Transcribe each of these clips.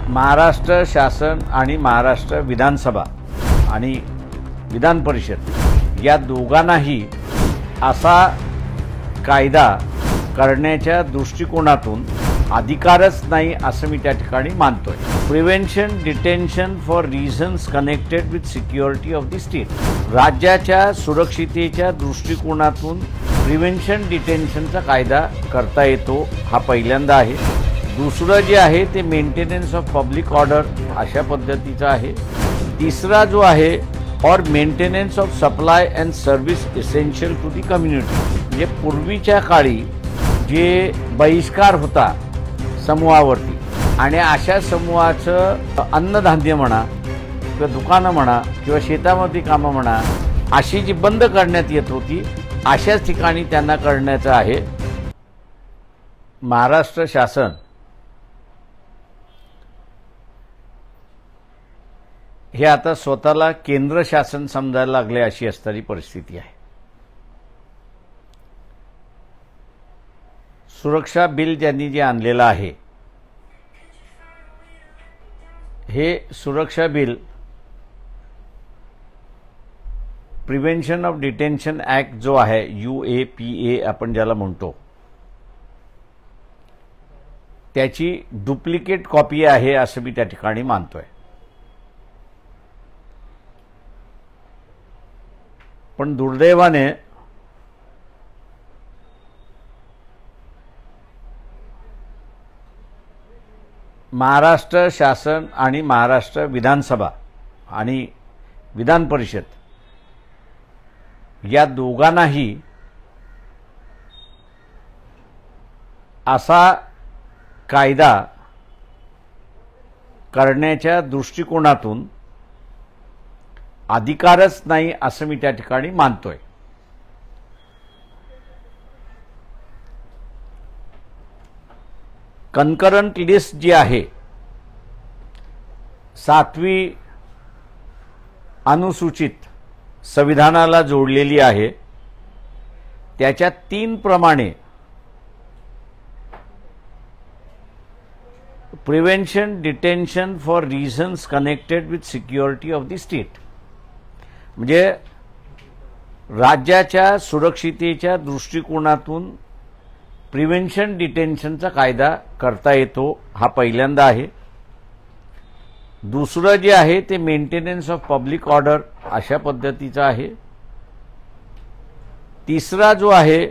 महाराष्ट्र शासन आणि महाराष्ट्र विधानसभा आणि विधान परिषद या दोघांनाही असा कायदा करण्याच्या दृष्टिकोनातून अधिकारच नाही असं मी त्या ठिकाणी मानतोय। Prevention detention for reasons connected with security of the state राज्याच्या सुरक्षितेच्या दृष्टिकोनातून प्रिव्हेन्शन डिटेन्शनचा कायदा करता येतो, हा पहिल्यांदा आहे। दुसरं जे आहे ते मेंटेनन्स ऑफ पब्लिक ऑर्डर अशा पद्धतीचा आहे। तिसरा जो आहे और maintenance of supply and service essential to the community म्हणजे पूर्वीच्या काळी जे बहिष्कार होता समूहावरती आणि अशा समूहाचं अन्नधान्य म्हणा किंवा दुकानं म्हणा किंवा शेतामध्ये कामं म्हणा अशी जी बंद करण्यात येत होती अशाच ठिकाणी त्यांना करण्याचं आहे। महाराष्ट्र शासन हे आता स्वतःला केंद्र शासन समजायला लागले अशी असणारी परिस्थिती आहे। सुरक्षा बिल ज्यांनी जे आणलेलं आहे हे सुरक्षा bill prevention of detention act जो आहे UAPA आपण ज्याला म्हणतो त्याची डुप्लिकेट कॉपी आहे असं मी त्या ठिकाणी मानतोय। पण दुर्दैवाने महाराष्ट्र शासन आणि महाराष्ट्र विधानसभा आणि विधान परिषद या दोघांनाही असा कायदा करण्याच्या दृष्टिकोनातून अधिकारच नाही असं मी त्या ठिकाणी मानतोय। कन्करंट लिस्ट जी आहे 7वी अनुसूचित संविधानाला जोडलेली आहे त्याच्या 3 प्रमाणे prevention detention for reasons connected with security of the state म्हणजे राज्याच्या सुरक्षितेच्या दृष्टिकोनातून प्रिव्हेन्शन डिटेन्शनचा कायदा करता येतो, हा पहिल्यांदा आहे। दुसरं जे आहे ते मेंटेनन्स ऑफ पब्लिक ऑर्डर अशा पद्धतीचा आहे। तिसरा जो आहे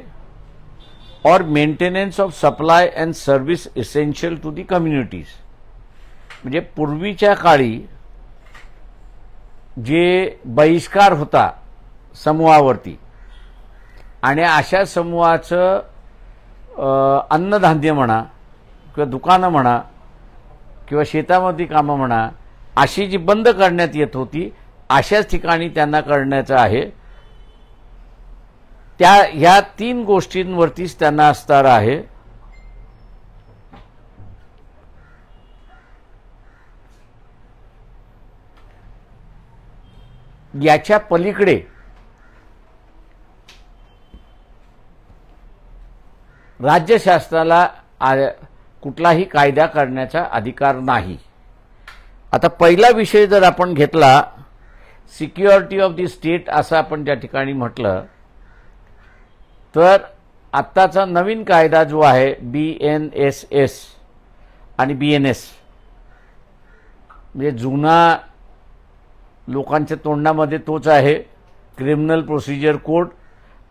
और maintenance of supply and service essential to the communities म्हणजे पूर्वीच्या काळी जे बहिष्कार होता समूहावरती आणि अशा समूहाचं अन्नधान्य म्हणा किंवा दुकानं म्हणा किंवा शेतामध्ये कामं म्हणा अशी जी बंद करण्यात येत होती अशाच ठिकाणी त्यांना करण्याचं आहे। ह्या 3 गोष्टींवरतीच त्यांना असणार आहे। याच्या पलीकडे राज्य शासनाला कुठलाही कायदा करण्याचा अधिकार नाही। आता पहिला विषय जर आपण घेतला सिक्युरिटी ऑफ द स्टेट असं आपण त्या ठिकाणी म्हटलं तर आत्ताचा नवीन कायदा जो आहे BNSS आणि BNS म्हणजे जुना लोकांच्या तोंडामध्ये तोच आहे क्रिमिनल प्रोसिजर कोड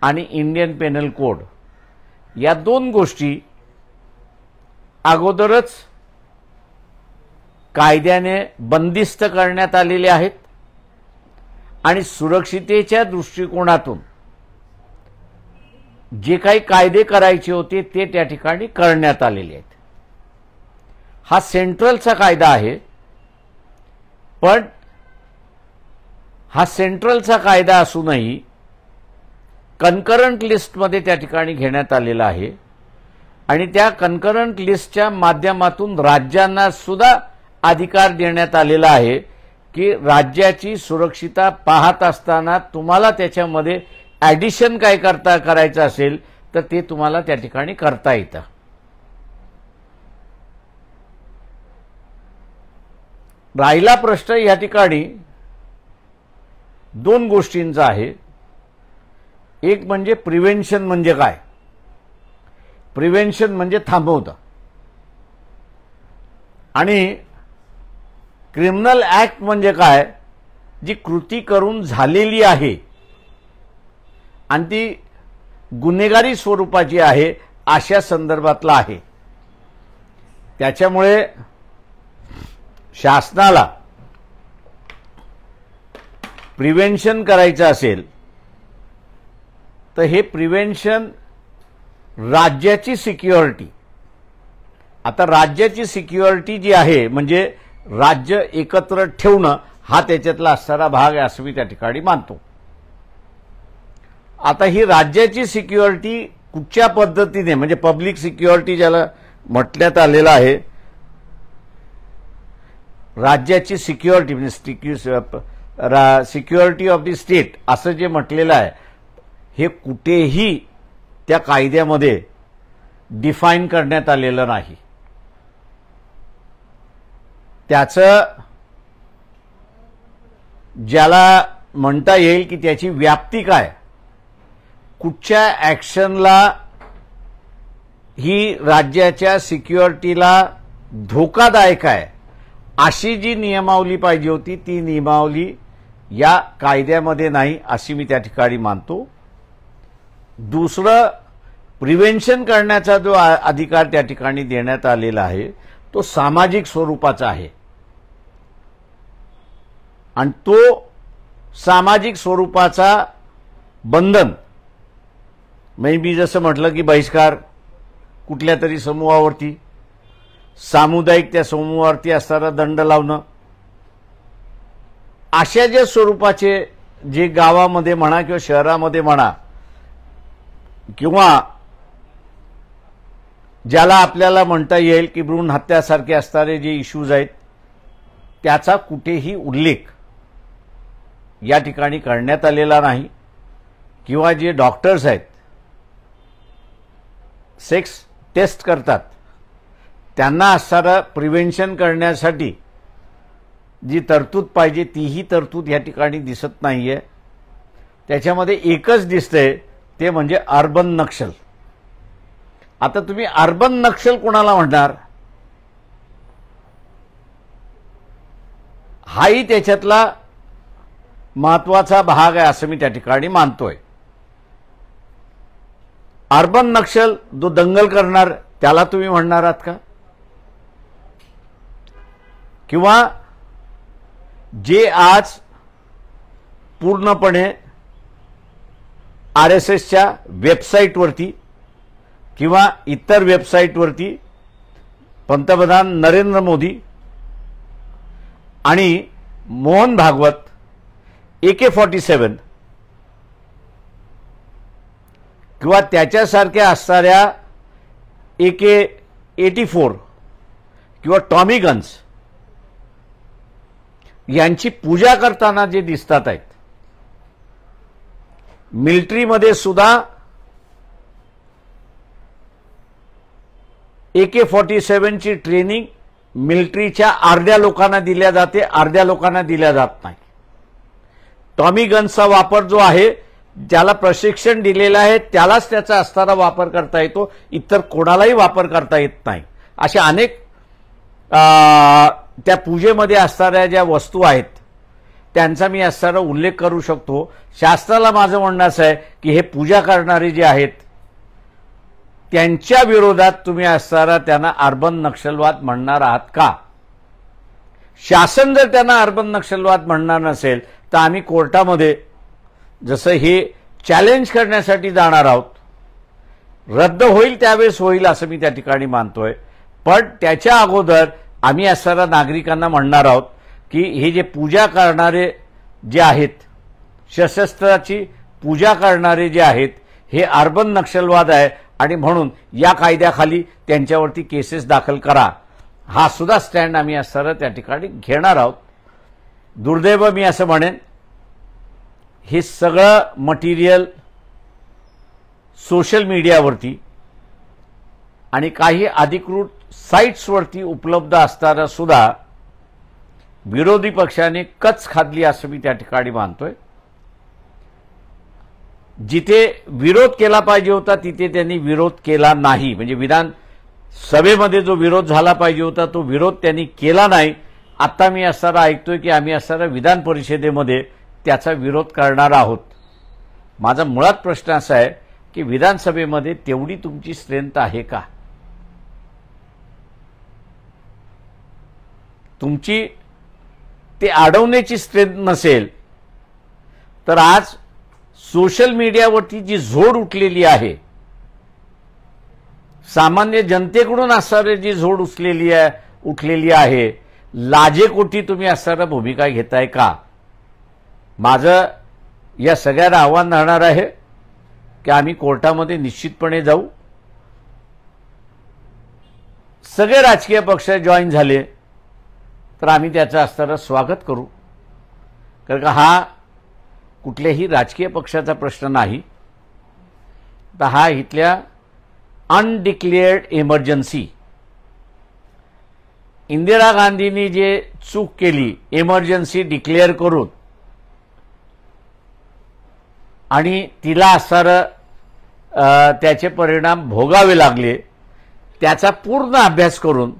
आणि इंडियन पेनल कोड या 2 गोष्टी अगोदरच कायद्याने बंदिस्त करण्यात आलेल्या आहेत आणि सुरक्षितेच्या दृष्टिकोनातून जे काही कायदे करायचे होते ते त्या ठिकाणी करण्यात आलेले आहेत। हा सेंट्रलचा कायदा आहे पण हा सेंट्रलचा कायदा असूनही कन्करंट लिस्टमध्ये त्या ठिकाणी घेण्यात आलेला आहे आणि त्या कन्करंट लिस्टच्या माध्यमातून राज्यांना सुद्धा अधिकार देण्यात आलेला आहे की राज्याची सुरक्षितता पाहत असताना तुम्हाला त्याच्यामध्ये ॲडिशन काय करायचं असेल तर ते तुम्हाला त्या ठिकाणी करता येतं। राहिला प्रश्न या ठिकाणी दोन गोष्टींचा आहे. एक म्हणजे प्रिव्हेन्शन म्हणजे काय. प्रिव्हेन्शन म्हणजे थांबवतं आणि क्रिमिनल ऍक्ट म्हणजे काय, जी कृती करून झालेली आहे आणि ती गुन्हेगारी स्वरूपाची आहे अशा संदर्भातला आहे. त्याच्यामुळे शासनाला प्रिव्हेन्शन करायचं असेल तर हे प्रिव्हेन्शन राज्याची सिक्युरिटी, आता राज्याची सिक्युरिटी जी आहे म्हणजे राज्य एकत्र ठेवणं हा त्याच्यातला असणारा भाग आहे असं मी त्या ठिकाणी मानतो. आता ही राज्याची सिक्युरिटी कुठच्या पद्धतीने म्हणजे पब्लिक सिक्युरिटी ज्याला म्हटण्यात आलेलं आहे, राज्याची सिक्युरिटी म्हणजे सिक्युरिटी ऑफ द स्टेट असं जे म्हटलेलं आहे हे कुठेही त्या कायद्यामध्ये डिफाईन करण्यात आलेलं नाही. त्याचं ज्याला म्हणता येईल की त्याची व्याप्ती काय, कुठच्या ऍक्शनला ही राज्याच्या सिक्युरिटीला धोकादायक आहे अशी जी नियमावली पाहिजे होती ती नियमावली या कायद्यामध्ये नाही अशी मी त्या ठिकाणी मानतो. दुसरं, प्रिव्हेन्शन करण्याचा जो अधिकार त्या ठिकाणी देण्यात आलेला आहे तो सामाजिक स्वरूपाचा आहे आणि तो सामाजिक स्वरूपाचा बंधन म्हणजे मी जसं म्हटलं की बहिष्कार कुठल्या तरी समूहावरती, सामुदायिक त्या समूहावरती असणारा दंड लावणं, अशा ज्या स्वरूपाचे जे गावामध्ये म्हणा किंवा शहरामध्ये म्हणा किंवा ज्याला आपल्याला म्हणता येईल की भ्रूण हत्यासारखे असणारे जे इश्यूज आहेत त्याचा कुठेही उल्लेख या ठिकाणी करण्यात आलेला नाही. किंवा जे डॉक्टर्स आहेत सेक्स टेस्ट करतात त्यांना असणारं प्रिव्हेन्शन करण्यासाठी जी तरतूद पाहिजे तीही तरतूद या ठिकाणी दिसत नाहीये. त्याच्यामध्ये एकच दिसतंय ते म्हणजे अर्बन नक्षल. आता तुम्ही अर्बन नक्षल कोणाला म्हणणार, हाही त्याच्यातला महत्वाचा भाग आहे असं मी त्या ठिकाणी मानतोय. अर्बन नक्षल जो दंगल करणार त्याला तुम्ही म्हणणार आहात का, किंवा जे आज पूर्णपणे RSSच्या वेबसाईटवरती किंवा इतर वेबसाईटवरती पंतप्रधान नरेंद्र मोदी आणि मोहन भागवत AK-47 किंवा त्याच्यासारख्या असणाऱ्या AK-84 किंवा टॉमी गन्स यांची पूजा करताना जे दिसतात आहेत, मिलिटरीमध्ये सुद्धा AK-47 ची ट्रेनिंग मिलिटरीच्या अर्ध्या लोकांना दिल्या जाते, अर्ध्या लोकांना दिल्या जात नाही. टॉमी गन्सचा वापर जो आहे ज्याला प्रशिक्षण दिलेलं आहे त्यालाच त्याचा असणारा वापर करता येतो, इतर कोणालाही वापर करता येत नाही. अशा अनेक त्या पूजेमध्ये असणाऱ्या ज्या वस्तू आहेत त्यांचा मी असणारा उल्लेख करू शकतो. शास्त्राला माझं म्हणणं असं आहे की हे पूजा करणारे जे आहेत त्यांच्या विरोधात तुम्ही असणारा त्यांना अर्बन नक्षलवाद म्हणणार आहात का. शासन जर त्यांना अर्बन नक्षलवाद म्हणणार नसेल तर आम्ही कोर्टामध्ये जसं हे चॅलेंज करण्यासाठी जाणार आहोत. रद्द होईल त्यावेळेस होईल असं मी त्या ठिकाणी मानतोय. पण त्याच्या अगोदर आम्ही असणाऱ्या नागरिकांना म्हणणार आहोत की हे जे पूजा करणारे जे आहेत, सशस्त्राची पूजा करणारे जे आहेत हे अर्बन नक्षलवाद आहे आणि म्हणून या कायद्याखाली त्यांच्यावरती केसेस दाखल करा, हा सुद्धा स्टँड आम्ही असणारा त्या ठिकाणी घेणार आहोत. दुर्दैव मी असं म्हणेन हे सगळं मटेरियल सोशल मीडियावरती आणि काही अधिकृत साइट्सवरती उपलब्ध असताना सुद्धा विरोधी पक्षाने कच खाल्ली असं मी त्या ठिकाणी मानतोय. जिथे विरोध केला पाहिजे होता तिथे त्यांनी विरोध केला नाही. म्हणजे विधान सभेमध्ये जो विरोध झाला पाहिजे होता तो विरोध त्यांनी केला नाही. आता मी असताना ऐकतोय की आम्ही असताना विधान परिषदेमध्ये त्याचा विरोध करणार आहोत. माझा मुळात प्रश्न असा आहे की विधानसभेमध्ये तेवढी तुमची स्ट्रेंथ आहे का? तुमची ते अडवण्याची स्ट्रेंथ नसेल तर आज सोशल मीडियावरती जी झोड उठलेली आहे, सामान्य जनतेकडून असणारी जी झोड उठलेली आहे, लाजेकोटी तुम्ही असणारा भूमिका घेताय का? माझं या सगळ्यांना आव्हान राहणार आहे की आम्ही कोर्टामध्ये निश्चितपणे जाऊ. सगळे राजकीय पक्ष जॉईन झाले तर आम्ही त्याचं असणारं स्वागत करू. कारण का हा कुठल्याही राजकीय पक्षाचा प्रश्न नाही, तर हा इथल्या अनडिक्लेअर्ड इमर्जन्सी, इंदिरा गांधींनी जे चूक केली इमर्जन्सी डिक्लेअर करून आणि तिला असणारं त्याचे परिणाम भोगावे लागले, त्याचा पूर्ण अभ्यास करून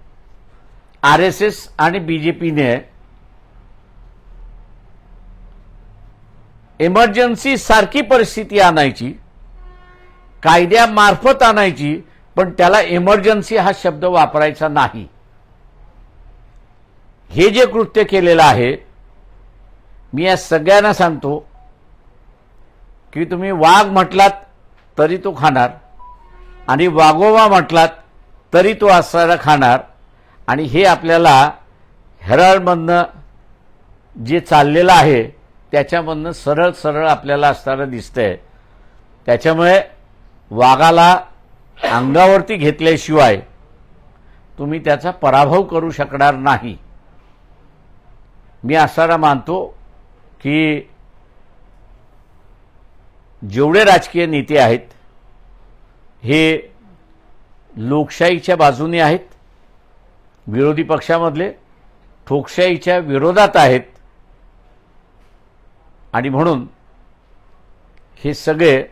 आरएसएस आणि बीजेपीने इमर्जन्सी सारखी परिस्थिती आणायची, कायद्यामार्फत आणायची, पण त्याला इमर्जन्सी हा शब्द वापरायचा नाही. हे जे कृत्य केलेलं आहे, मी या सगळ्यांना सांगतो की तुम्ही वाघ म्हटलात तरी तो खाणार आणि वाघोबा म्हटलात तरी तो असणारा खाणार. आणि हे आपल्याला हेराल्डमधनं जे चाललेलं आहे त्याच्यामधनं सरळ सरळ आपल्याला असणारं दिसतंय. त्याच्यामुळे वाघाला अंगावरती घेतल्याशिवाय तुम्ही त्याचा पराभव करू शकणार नाही. मी असणारा मानतो की जेवढे राजकीय नेते आहेत हे लोकशाहीच्या बाजूने आहेत, विरोधी पक्षामधले ठोकशाहीच्या विरोधात आहेत. आणि म्हणून हे सगळे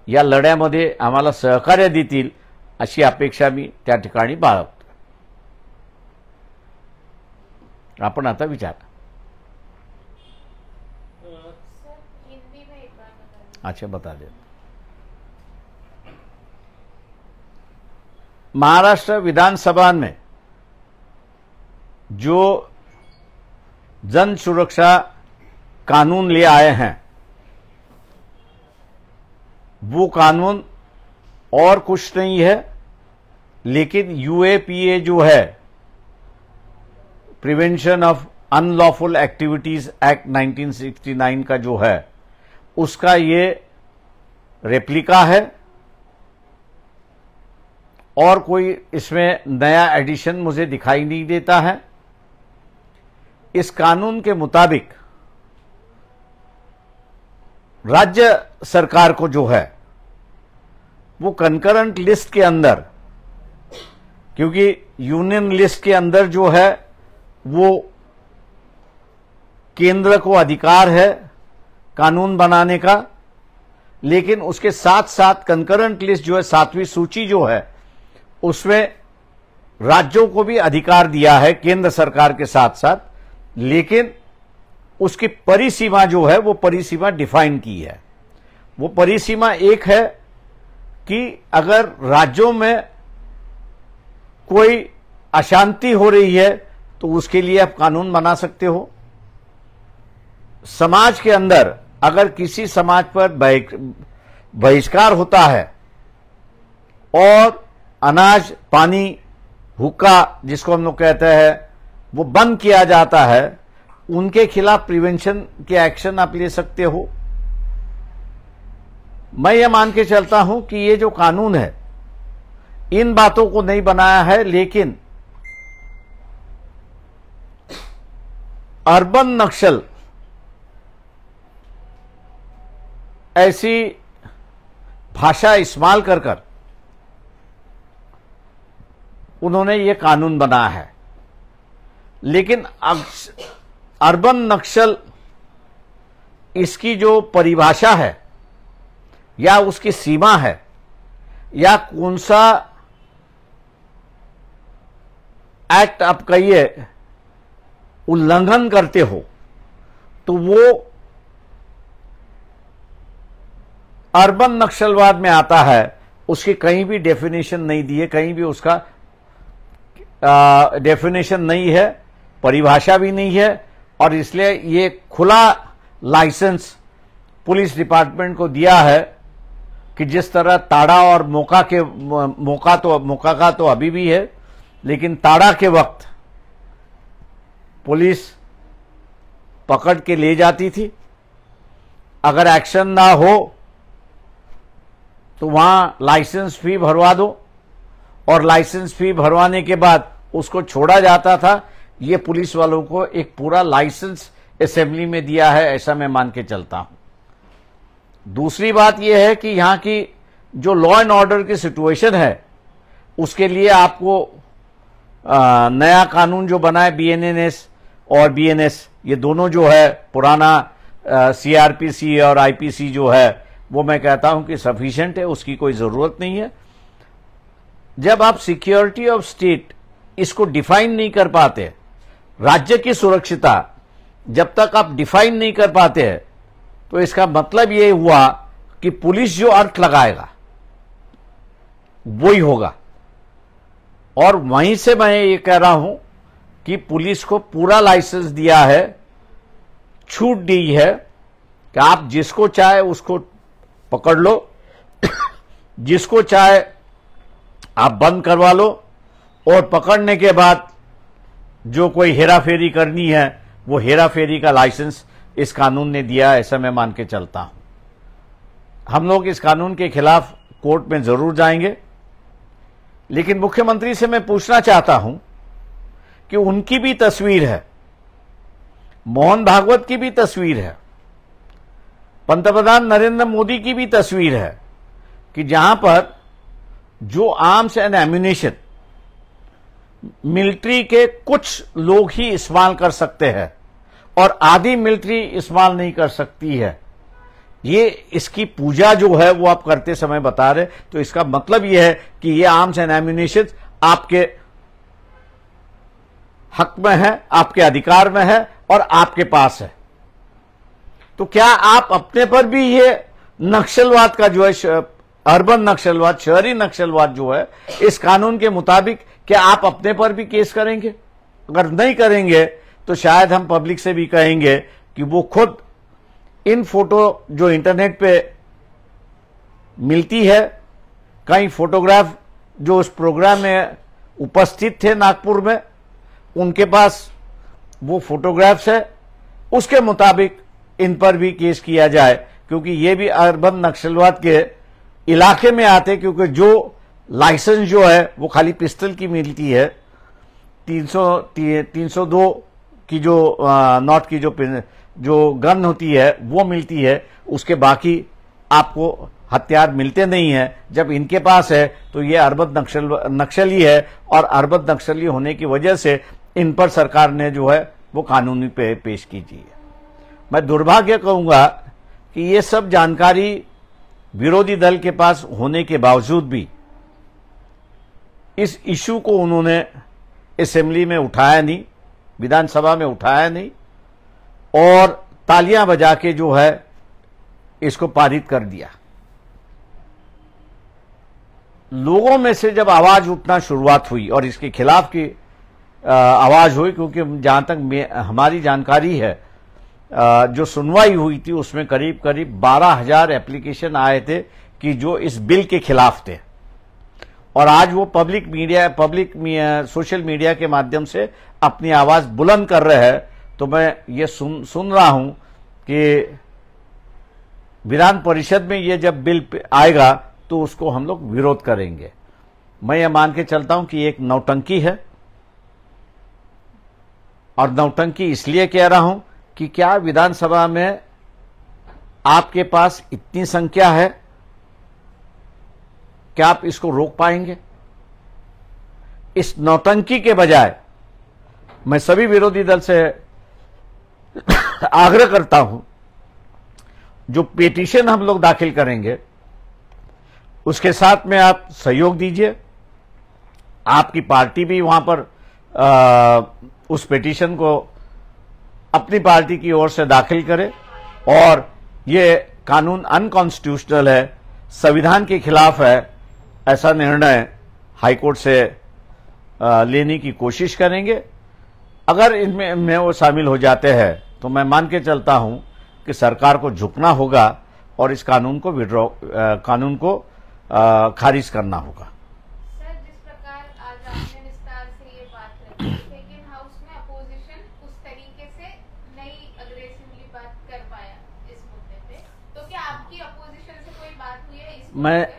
या लढ्यामध्ये आम्हाला सहकार्य देतील अशी अपेक्षा मी त्या ठिकाणी बाळगतो. आपण आता विचार. अच्छा बता दे. महाराष्ट्र विधानसभा में जो जन सुरक्षा कानून ले आए हैं वो कानून और कुछ नहीं है, लेकिन यूएपीए जो है, prevention of unlawful activities act 1969 का जो है, उसका ये रेप्लिका है और कोई इसमें नया एडिशन मुझे दिखाई नहीं देता है. इस कानून के मुताबिक राज्य सरकार को जो है वो कंकरेंट लिस्ट के अंदर, क्योंकि यूनियन लिस्ट के अंदर जो है वो केंद्र को अधिकार है कानून बनाने का, लेकिन उसके साथ साथ कंकरेंट लिस्ट जो है, 7वीं सूची जो है, उसमें राज्यों को भी अधिकार दिया है केंद्र सरकार के साथ साथ, लेकिन उसकी परिसीमा जो है वो परिसीमा डिफाइन की है. वो परिसीमा एक है कि अगर राज्यों में कोई अशांति हो रही है तो उसके लिए आप कानून बना सकते हो. समाज के अंदर अगर किसी समाज पर बहिष्कार होता है और अनाज, पानी, हुक्का जिसको हम लोग कहते हैं वो बंद किया जाता है, उनके खिलाफ प्रिवेंशन के एक्शन आप ले सकते हो. मैं ये मान के चलता हूं कि ये जो कानून है इन बातों को नहीं बनाया है, लेकिन अर्बन नक्सल ऐसी भाषा इस्तेमाल कर उन्होंने ये कानून बनाया है. लेकिन अब अर्बन नक्सल इसकी जो परिभाषा है या उसकी सीमा है या कौन सा एक्ट आप कहिए उल्लंघन करते हो, तो वो अर्बन नक्सलवाद में आता है। उसकी कहीं भी डेफिनेशन नहीं दी है, कहीं भी उसका डेफिनेशन नहीं है, परिभाषा भी नहीं है, और इसलिए ये खुला लाइसेंस पुलिस डिपार्टमेंट को दिया है कि जिस तरह ताड़ा और मौका का तो अभी भी है, लेकिन ताड़ा के वक्त पुलिस पकड़ के ले जाती थी, अगर एक्शन ना हो तो वहां लाइसेंस फी भरवा दो, और लाइसेंस फी भरवाने के बाद उसको छोड़ा जाता था। ये पुलिस वालों को एक पूरा लाइसेंस असेंबली में दिया है, ऐसा मैं मान के चलता हूं। दूसरी बात यह है कि यहां की जो लॉ एंड ऑर्डर की सिचुएशन है उसके लिए आपको नया कानून जो बना है बीएनएस और बीएनएस, ये दोनों जो है पुराना सीआरपीसी और आईपीसी जो है, वो मैं कहता हूं कि सफिशिएंट है, उसकी कोई जरूरत नहीं है। जब आप सिक्योरिटी ऑफ स्टेट इसको डिफाइन नहीं कर पाते, राज्य की सुरक्षिता जब तक आप डिफाइन नहीं कर पाते हैं, तो इसका मतलब ये हुआ कि पुलिस जो अर्थ लगाएगा वो ही होगा। और वहीं से मैं ये कह रहा हूं कि पुलिस को पूरा लाइसेंस दिया है, छूट दी है कि आप जिसको चाहे उसको पकड़ लो, जिसको चाहे आप बंद करवा लो, और पकड़ने के बाद जो कोई हेराफेरी करनी है वो हेराफेरी का लाइसेंस इस कानून ने दिया है, ऐसा मैं मान के चलता हूं। हम लोग इस कानून के खिलाफ कोर्ट में जरूर जाएंगे, लेकिन मुख्यमंत्री से मैं पूछना चाहता हूं कि उनकी भी तस्वीर है, मोहन भागवत की भी तस्वीर है, पंतप्रधान नरेंद्र मोदी की भी तस्वीर है कि जहां पर जो आर्म्स एंड एम्यूनिशन मिलिट्री के कुछ लोग ही इस्तेमाल कर सकते हैं और आधी मिलिट्री इस्तेमाल नहीं कर सकती है, ये इसकी पूजा जो है वो आप करते समय बता रहे, तो इसका मतलब ये है कि ये आर्म्स एंड एम्यूनिशन आपके हक में है, आपके अधिकार में है और आपके पास है। तो क्या आप अपने पर भी ये नक्सलवाद का जो है, अर्बन नक्सलवाद, शहरी नक्सलवाद जो है, इस कानून के मुताबिक क्या आप अपने पर भी केस करेंगे? अगर नहीं करेंगे तो शायद हम पब्लिक से भी कहेंगे कि वो खुद इन फोटो जो इंटरनेट पे मिलती है, कई फोटोग्राफ जो उस प्रोग्राम में उपस्थित थे नागपुर में, उनके पास वो फोटोग्राफ्स है, उसके मुताबिक इन पर भी केस किया जाए, क्योंकि ये भी अर्बन नक्सलवाद के इलाके में आते, क्योंकि जो लाइसेंस जो है वो खाली पिस्टल की मिलती है, 302 की जो नॉट की जो गन होती है वो मिलती है, उसके बाकी आपको हथियार मिलते नहीं है। जब इनके पास है तो ये अर्बन नक्सली है, और अर्बन नक्सली होने की वजह से इन पर सरकार ने जो है वो कानूनी पेश कीजिए। मैं दुर्भाग्य कहूंगा कि ये सब जानकारी विरोधी दल के पास होने के बावजूद भी इस इशू को उन्होंने असेंबली में उठाया नहीं, विधानसभा में उठाया नहीं, और तालियां बजा के जो है इसको पारित कर दिया। लोगों में से जब आवाज उठना शुरुआत हुई और इसके खिलाफ की आवाज हुई, क्योंकि जहां तक हमारी जानकारी है, जो सुनवाई हुई थी उसमें करीब करीब 12,000 एप्लीकेशन आए थे कि जो इस बिल के खिलाफ थे, और आज वो सोशल मीडिया के माध्यम से अपनी आवाज बुलंद कर रहे हैं। तो मैं ये सुन रहा हूं कि विधान परिषद में ये जब बिल आएगा तो उसको हम लोग विरोध करेंगे। मैं ये मान के चलता हूं कि एक नौटंकी है, और नौटंकी इसलिए कह रहा हूं कि क्या विधानसभा में आपके पास इतनी संख्या है, क्या आप इसको रोक पाएंगे? इस नौटंकी के बजाय मैं सभी विरोधी दल से आग्रह करता हूं, जो पिटीशन हम लोग दाखिल करेंगे उसके साथ में आप सहयोग दीजिए। आपकी पार्टी भी वहां पर उस पिटीशन को अपनी पार्टी की ओर से दाखिल करे और ये कानून अनकॉन्स्टिट्यूशनल है, संविधान के खिलाफ है, ऐसा निर्णय हाईकोर्ट से लेने की कोशिश करेंगे। अगर इनमें वो शामिल हो जाते हैं तो मैं मान के चलता हूं कि सरकार को झुकना होगा और इस कानून को खारिज करना होगा। सर, जिस प्रकार आज आपने विस्तार से ये बात रखी, लेकिन हाउस में अपोजिशन उस तरीके से नहीं अग्रेसिवली बात कर पाया इस मुद्दे पे, तो क्या आपकी अपोजिशन से कोई बात हुई है इस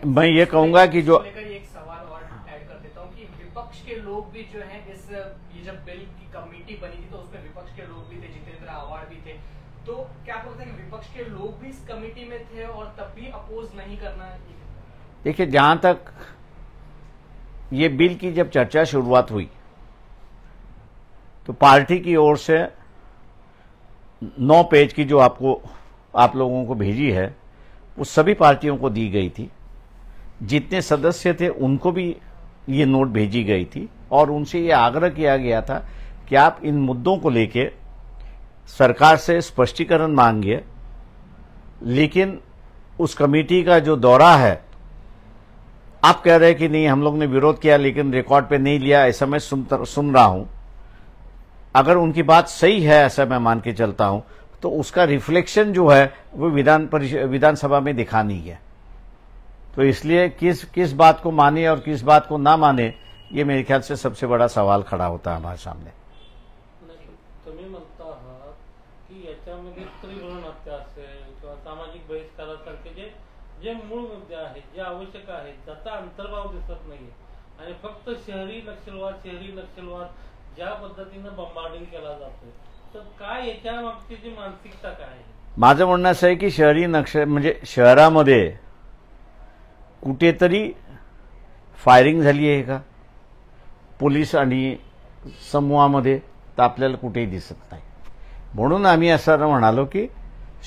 मैं ये कहूंगा कि जो एक सवाल और ऐड कर देता हूँ कि विपक्ष के लोग भी जो है ये जब बिल की कमेटी बनी थी तो उसमें विपक्ष के लोग भी थे, जितेंद्र आव्हाड भी थे, तो क्या आप लगता है कि विपक्ष के लोग भी इस कमेटी में थे और तब भी अपोज नहीं करना? देखिए, जहां तक ये बिल की जब चर्चा शुरुआत हुई तो पार्टी की ओर से 9 पेज की जो आप लोगों को भेजी है वो सभी पार्टियों को दी गई थी। जितने सदस्य थे उनको भी ये नोट भेजी गई थी और उनसे ये आग्रह किया गया था कि आप इन मुद्दों को लेके सरकार से स्पष्टीकरण मांगिए। लेकिन उस कमेटी का जो दौरा है, आप कह रहे हैं कि नहीं हम लोग ने विरोध किया लेकिन रिकॉर्ड पे नहीं लिया, ऐसा मैं सुन रहा हूं। अगर उनकी बात सही है, ऐसा मैं मान के चलता हूं, तो उसका रिफ्लेक्शन जो है वो विधानसभा में दिखानी है। तो इसलिए किस बात को माने और किस बात को ना माने, ये मेरे ख्याल से सबसे बड़ा सवाल खड़ा होता है हमारे सामने। तुम्ही म्हणता आहात की याच्यामध्ये स्त्री भ्रूण हत्या असेल किंवा सामाजिक बहिष्कारासारखे जे मूळ मुद्दे आहेत, जे आवश्यक आहेत, त्याचा अंतर्भाव दिसत नाहीये आणि फक्त शहरी नक्षलवाद ज्या पद्धतीनं बंबार्डिंग केला जातोय, तर काय याच्या मागची मानसिकता काय आहे? माझं म्हणणं असं आहे की शहरी म्हणजे शहरामध्ये कुठेतरी फायरिंग झाली आहे का पोलीस आणि समूहामध्ये, तर आपल्याला कुठेही दिसत नाही। म्हणून आम्ही असं म्हणालो की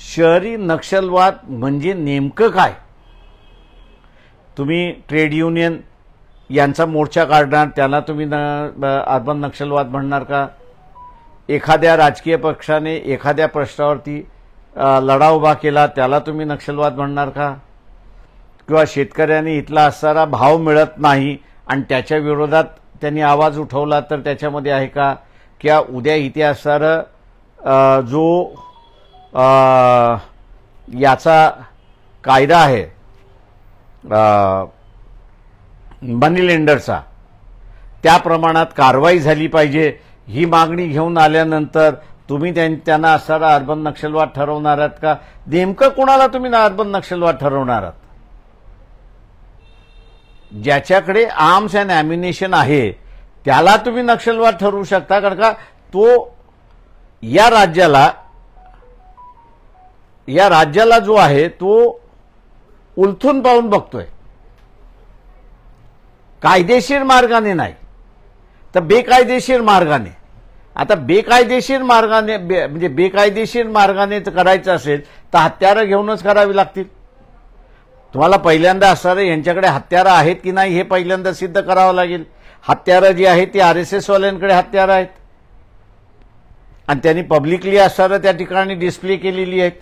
शहरी नक्षलवाद म्हणजे नेमकं काय? तुम्ही ट्रेड युनियन यांचा मोर्चा काढणार, त्याला तुम्ही अर्बन नक्षलवाद म्हणणार का? एखाद्या राजकीय पक्षाने एखाद्या प्रश्नावरती लढा उभा केला, त्याला तुम्ही नक्षलवाद म्हणणार का? किंवा शेतकऱ्यांनी इथला असणारा भाव मिळत नाही आणि त्याच्या विरोधात त्यांनी आवाज उठवला तर त्याच्यामध्ये आहे का? किंवा उद्या इथे असणारा जो याचा कायदा आहे मनी लेंडरचा, त्या प्रमाणात कारवाई झाली पाहिजे ही मागणी घेऊन आल्यानंतर तुम्ही त्यांना असणारा अर्बन नक्षलवाद ठरवणार आहात का? नेमकं कोणाला तुम्ही अर्बन नक्षलवाद ठरवणार आहात? ज्याच्याकडे आर्म्स अँड ॲम्युनिशन आहे त्याला तुम्ही नक्षलवाद ठरवू शकता, कारण का तो या राज्याला जो आहे तो उलथून पाहून बघतोय, कायदेशीर मार्गाने नाही तर बेकायदेशीर मार्गाने। आता बेकायदेशीर मार्गाने म्हणजे बेकायदेशीर मार्गाने करायचं असेल तर हत्यारं घेऊनच करावी लागतील। तुम्हाला पहिल्यांदा असणारे यांच्याकडे हत्यारं आहेत की नाही हे पहिल्यांदा सिद्ध करावं लागेल। हत्यारं जी आहेत ती RSS वाल्यांकडे हत्यारं आहेत आणि त्यांनी पब्लिकली असणारं त्या ठिकाणी डिस्प्ले केलेली आहेत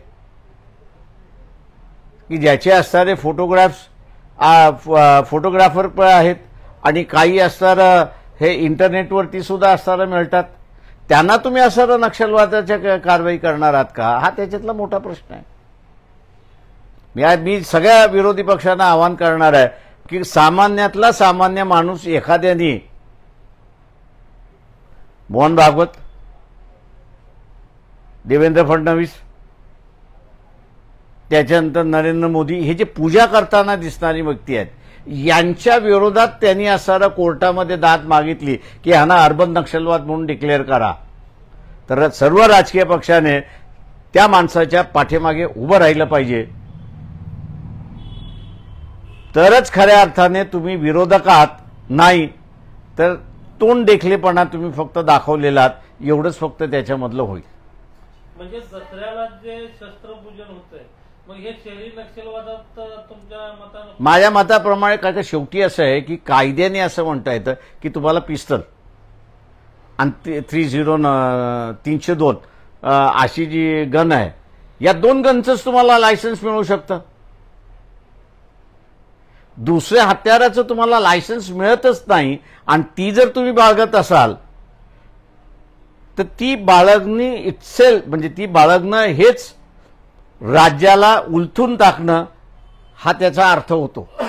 की ज्याचे असणारे फोटोग्राफर पण आहेत आणि काही असणारं हे इंटरनेटवरती सुद्धा असणारं मिळतात। त्यांना तुम्ही असणारं नक्षलवादाच्या कारवाई करणार आहात का? हा त्याच्यातला मोठा प्रश्न आहे। मी सगळ्या विरोधी पक्षांना आवाहन करणार आहे की सामान्यातला सामान्य माणूस एखाद्याने मोहन भागवत, देवेंद्र फडणवीस, त्याच्यानंतर नरेंद्र मोदी हे जे पूजा करताना दिसणारी व्यक्ती आहेत, यांच्या विरोधात त्यांनी असणारा कोर्टामध्ये दाद मागितली की ह्यांना अर्बन नक्षलवाद म्हणून डिक्लेअर करा, तर सर्व राजकीय पक्षाने त्या माणसाच्या पाठीमागे उभं राहिलं पाहिजे। तरच खऱ्या अर्थाने तुम्ही विरोधक आहात, नाही तर तोंड देखलेपणा तुम्ही फक्त दाखवलेला आहात, एवढंच फक्त त्याच्यामधलं होईल। म्हणजे दसऱ्याला जे शस्त्रपूजन होतंय, मग हे शहरी नक्षलवादात तुमच्या मतानं? माझ्या मताप्रमाणे काय शेवटी असं आहे की कायद्याने असं म्हणता येतं की तुम्हाला पिस्तल आणि 302 अशी जी गन आहे, या 2 गनचंच तुम्हाला लायसन्स मिळू शकतं. दुसऱ्या हत्याराचं तुम्हाला लायसन्स मिळतच नाही. आणि ती जर तुम्ही बाळगत असाल तर ती बाळगणी इटसेल्फ, म्हणजे ती बाळगणं हेच राज्याला उलथून टाकणं हा त्याचा अर्थ होतो. सर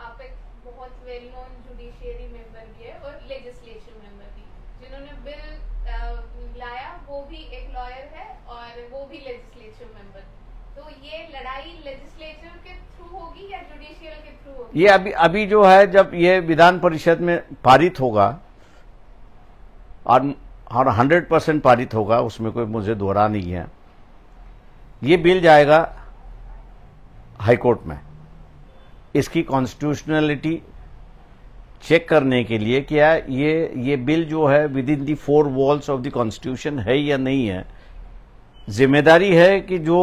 आप एक बहुत वेल नोन जुडिशियरी मेंबर भी है और लेजिस्लेशन मेंबर भी, जिन्होंने बिल लाया वो भी एक लॉयर है और वो भी लेजिस्लेचर मेंबर. तो ये लड़ाई लेजिस्लेचर के थ्रू होगी या जुडिशियल के थ्रू होगी? ये अभी जो है, जब ये विधान परिषद में पारित होगा और 100% पारित होगा, उसमें कोई मुझे दोहरा नहीं है, ये बिल जाएगा हाईकोर्ट में. इसकी कॉन्स्टिट्यूशनलिटी चेक करने के लिए क्या ये बिल जो है with in the 4 walls of the constitution है या नहीं है. जिम्मेदारी है कि जो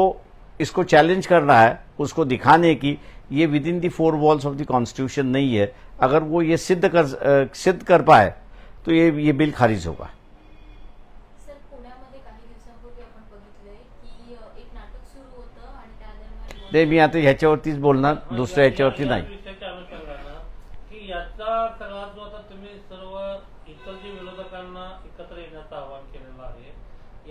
इसको चैलेंज कर रहा है उसको दिखाने की ये with in the 4 walls of the constitution नहीं है. अगर वो ये सिद्ध कर पाए तो ये बिल खारिज होगा. सर, पुण्यामध्ये काही दिवसांपूर्वी आपण बघितलंय की एक नाटक सुरू होतं आणि त्या दरम्यान ते मी आता ह्याच्यावरतीच बोलणार, दुसऱ्या ह्याच्यावरती नाही. विषयाच्या अनुषंगानं की याचा सगळा जो आता तुम्ही सर्व इतर जे विरोधकांना एकत्र येण्याचं आवाहन केलेलं आहे,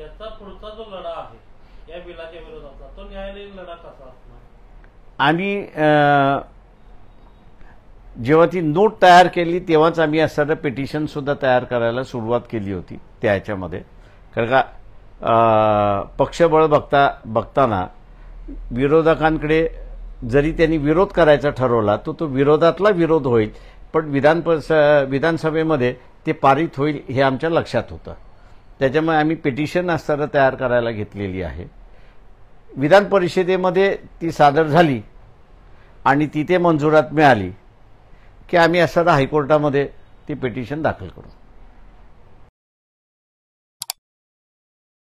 याचा पुढचा जो लढा आहे या बिलाच्या विरोधाचा, तो न्यायालयीन लढा कसा असणार? आम्ही जेव्हा ती नोट तयार केली तेव्हाच आम्ही असं पिटिशन सुद्धा तयार करायला सुरुवात केली होती त्या ह्याच्यामध्ये. कारण का पक्षबळ बघताना विरोधकांकडे जरी त्यांनी विरोध करायचा ठरवला तो विरोधातला विरोध होईल, पण विधानसभेमध्ये ते पारित होईल हे आमच्या लक्षात होतं. त्याच्यामुळे आम्ही पिटिशन असताना तयार करायला घेतलेली आहे. विधान परिषदेमध्ये ती सादर झाली आणि तिथे मंजुरात मिळाली की आम्ही असताना हायकोर्टामध्ये ती पिटिशन दाखल करू.